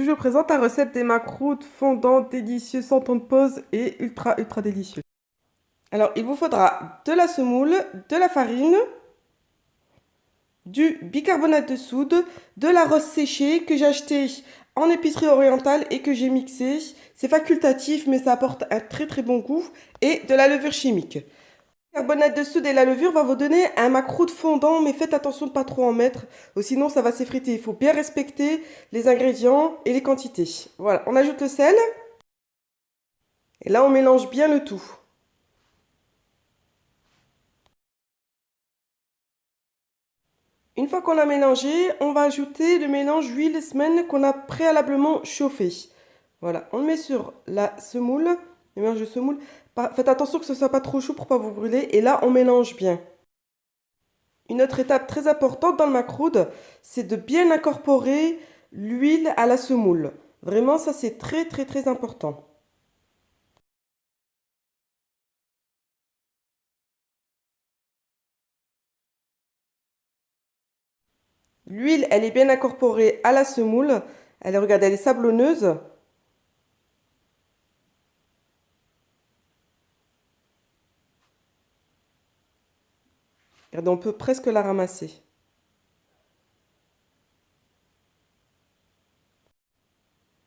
je vous présente la recette des macroutes fondants délicieux sans temps de pause et ultra délicieux. Alors, il vous faudra de la semoule, de la farine, du bicarbonate de soude, de la rose séchée que j'ai acheté en épicerie orientale et que j'ai mixé. C'est facultatif, mais ça apporte un très bon goût. Et de la levure chimique. Le carbonate de soude et la levure va vous donner un macroute fondant, mais faites attention de ne pas trop en mettre, sinon ça va s'effriter. Il faut bien respecter les ingrédients et les quantités. Voilà, on ajoute le sel. Et là, on mélange bien le tout. Une fois qu'on a mélangé, on va ajouter le mélange huile semaine qu'on a préalablement chauffé. Voilà, on le met sur la semoule, le mélange de semoule. Faites attention que ce ne soit pas trop chaud pour ne pas vous brûler. Et là, on mélange bien. Une autre étape très importante dans le macroude, c'est de bien incorporer l'huile à la semoule. Vraiment, ça c'est très important. L'huile, elle est bien incorporée à la semoule. Regardez, elle est sablonneuse. Regardez, on peut presque la ramasser.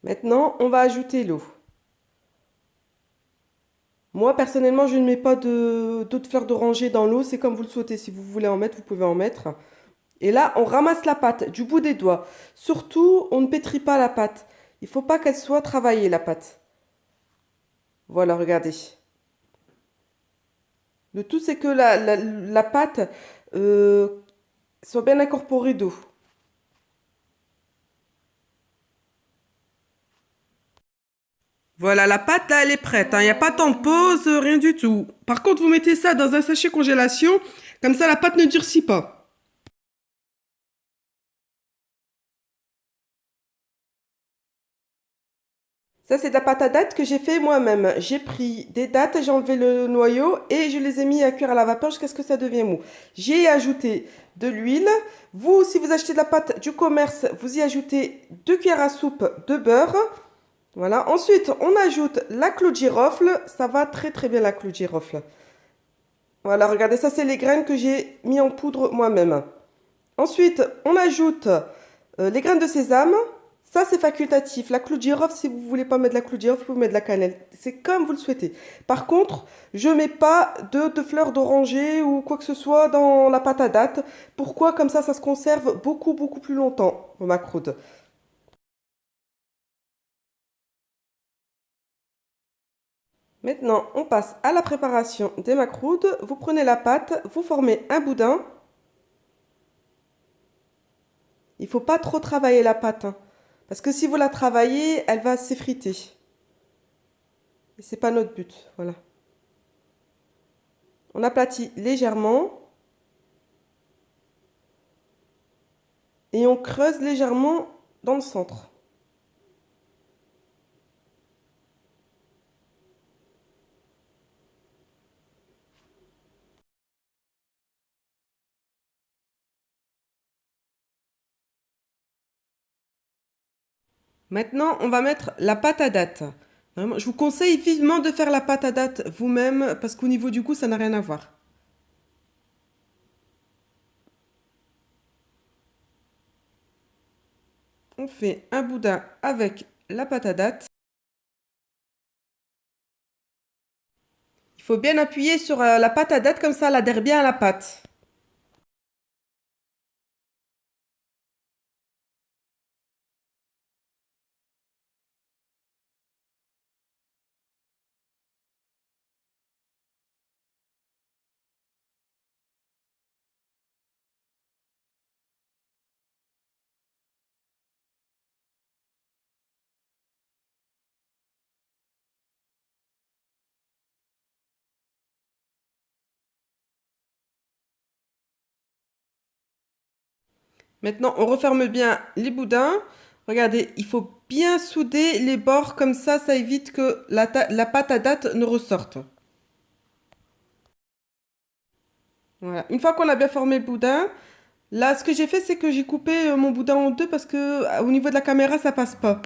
Maintenant, on va ajouter l'eau. Moi, personnellement, je ne mets pas d'eau de fleur d'oranger dans l'eau. C'est comme vous le souhaitez. Si vous voulez en mettre, vous pouvez en mettre. Et là, on ramasse la pâte du bout des doigts. Surtout, on ne pétrit pas la pâte. Il ne faut pas qu'elle soit travaillée, la pâte. Voilà, regardez. Le tout, c'est que la pâte soit bien incorporée d'eau. Voilà, la pâte, là, elle est prête. Il n'y a pas tant de pause, rien du tout. Par contre, vous mettez ça dans un sachet congélation. Comme ça, la pâte ne durcit pas. Ça, c'est de la pâte à dattes que j'ai fait moi-même. J'ai pris des dattes, j'ai enlevé le noyau et je les ai mis à cuire à la vapeur jusqu'à ce que ça devienne mou. J'ai ajouté de l'huile. Vous, si vous achetez de la pâte du commerce, vous y ajoutez 2 cuillères à soupe de beurre. Voilà. Ensuite, on ajoute la clou de girofle. Ça va très bien, la clou de girofle. Voilà, regardez, ça, c'est les graines que j'ai mis en poudre moi-même. Ensuite, on ajoute les graines de sésame. Ça, c'est facultatif. La clou de girofle, si vous ne voulez pas mettre de la clou de girofle, vous pouvez mettre de la cannelle. C'est comme vous le souhaitez. Par contre, je ne mets pas de fleurs d'oranger ou quoi que ce soit dans la pâte à dattes. Pourquoi? Comme ça se conserve beaucoup plus longtemps, au macroude. Maintenant, on passe à la préparation des macroudes. Vous prenez la pâte, vous formez un boudin. Il ne faut pas trop travailler la pâte, hein, parce que si vous la travaillez, elle va s'effriter. Et c'est pas notre but, voilà. On aplatit légèrement. Et on creuse légèrement dans le centre. Maintenant, on va mettre la pâte à dattes. Vraiment, je vous conseille vivement de faire la pâte à dattes vous-même parce qu'au niveau du goût, ça n'a rien à voir. On fait un boudin avec la pâte à dattes. Il faut bien appuyer sur la pâte à dattes comme ça, elle adhère bien à la pâte. Maintenant, on referme bien les boudins. Regardez, il faut bien souder les bords comme ça évite que la pâte à dattes ne ressorte. Voilà. Une fois qu'on a bien formé le boudin, là, ce que j'ai fait, c'est que j'ai coupé mon boudin en deux parce que au niveau de la caméra, ça passe pas.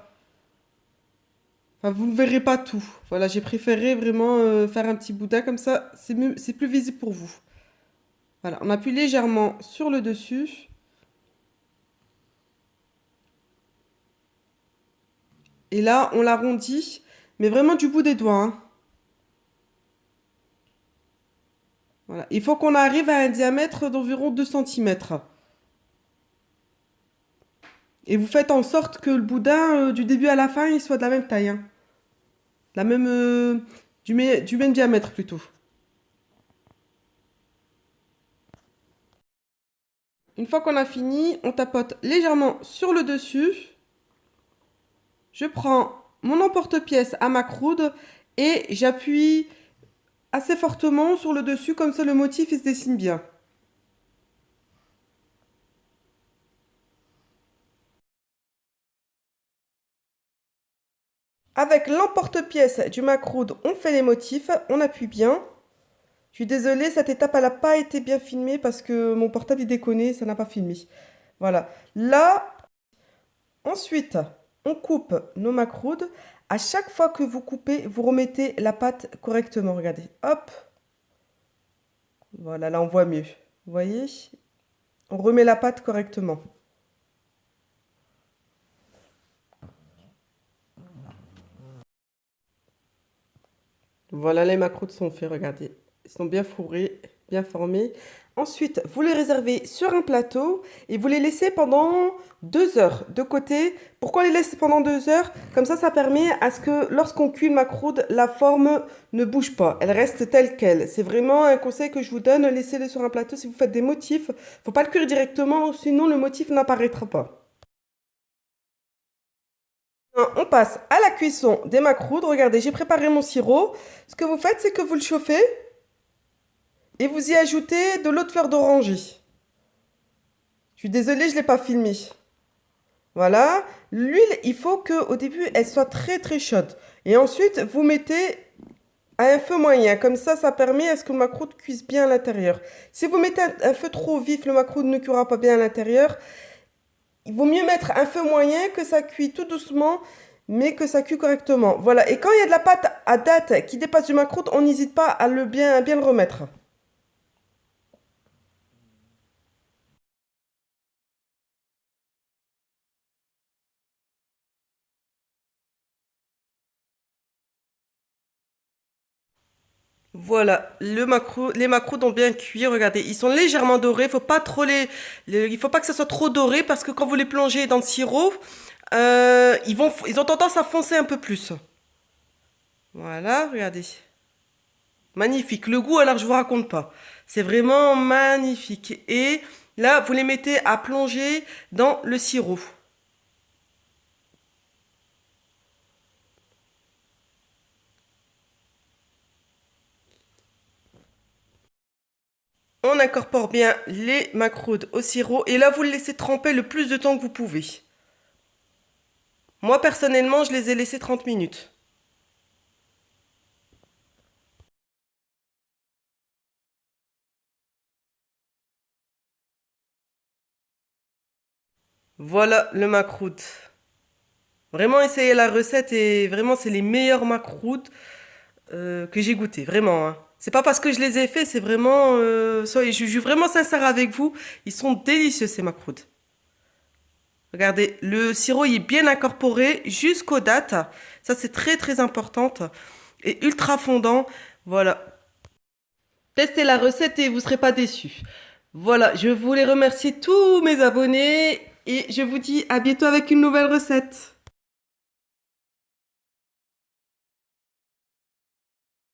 Enfin, vous ne verrez pas tout. Voilà, j'ai préféré vraiment faire un petit boudin comme ça. C'est plus visible pour vous. Voilà, on appuie légèrement sur le dessus. Et là, on l'arrondit, mais vraiment du bout des doigts, hein. Voilà. Il faut qu'on arrive à un diamètre d'environ 2 cm. Et vous faites en sorte que le boudin, du début à la fin, il soit de la même taille, hein. La même, du même diamètre plutôt. Une fois qu'on a fini, on tapote légèrement sur le dessus. Je prends mon emporte-pièce à macroude et j'appuie assez fortement sur le dessus, comme ça le motif il se dessine bien. Avec l'emporte-pièce du macroude, on fait les motifs, on appuie bien. Je suis désolée, cette étape elle n'a pas été bien filmée parce que mon portable il déconnait, ça n'a pas filmé. Voilà. Là, ensuite, on coupe nos macroudes. À chaque fois que vous coupez, vous remettez la pâte correctement. Regardez, hop. Voilà, là on voit mieux. Vous voyez? On remet la pâte correctement. Voilà, les macroudes sont faits, regardez. Ils sont bien fourrés, bien formés. Ensuite, vous les réservez sur un plateau et vous les laissez pendant 2 heures de côté. Pourquoi les laisser pendant 2 heures? Comme ça permet à ce que lorsqu'on cuit une macroude, la forme ne bouge pas. Elle reste telle qu'elle. C'est vraiment un conseil que je vous donne. Laissez-les sur un plateau si vous faites des motifs. Faut pas le cuire directement, sinon le motif n'apparaîtra pas. On passe à la cuisson des macroudes. Regardez, j'ai préparé mon sirop. Ce que vous faites, c'est que vous le chauffez et vous y ajoutez de l'eau de fleur d'oranger. Je suis désolée, je ne l'ai pas filmé. Voilà. L'huile, il faut qu'au début, elle soit très très chaude. Et ensuite, vous mettez à un feu moyen. Comme ça permet à ce que le macroude cuise bien à l'intérieur. Si vous mettez un feu trop vif, le macroude ne cuira pas bien à l'intérieur. Il vaut mieux mettre un feu moyen, que ça cuit tout doucement, mais que ça cuit correctement. Voilà. Et quand il y a de la pâte à date qui dépasse du macroude, on n'hésite pas à bien le remettre. Voilà, les macros ont bien cuit. Regardez, ils sont légèrement dorés. Faut pas trop il faut pas que ça soit trop doré parce que quand vous les plongez dans le sirop, ils ont tendance à foncer un peu plus. Voilà, regardez. Magnifique. Le goût, alors je vous raconte pas. C'est vraiment magnifique. Et là, vous les mettez à plonger dans le sirop. On incorpore bien les macroudes au sirop et là, vous le laissez tremper le plus de temps que vous pouvez. Moi, personnellement, je les ai laissés 30 minutes. Voilà le macroute. Vraiment, essayez la recette et vraiment, c'est les meilleurs macroutes que j'ai goûté. Vraiment, hein. C'est pas parce que je les ai faits, c'est vraiment... je suis vraiment sincère avec vous. Ils sont délicieux, ces macroutes. Regardez, le sirop il est bien incorporé jusqu'aux dates. Ça, c'est très, très important. Et ultra fondant. Voilà. Testez la recette et vous ne serez pas déçus. Voilà, je voulais remercier tous mes abonnés et je vous dis à bientôt avec une nouvelle recette.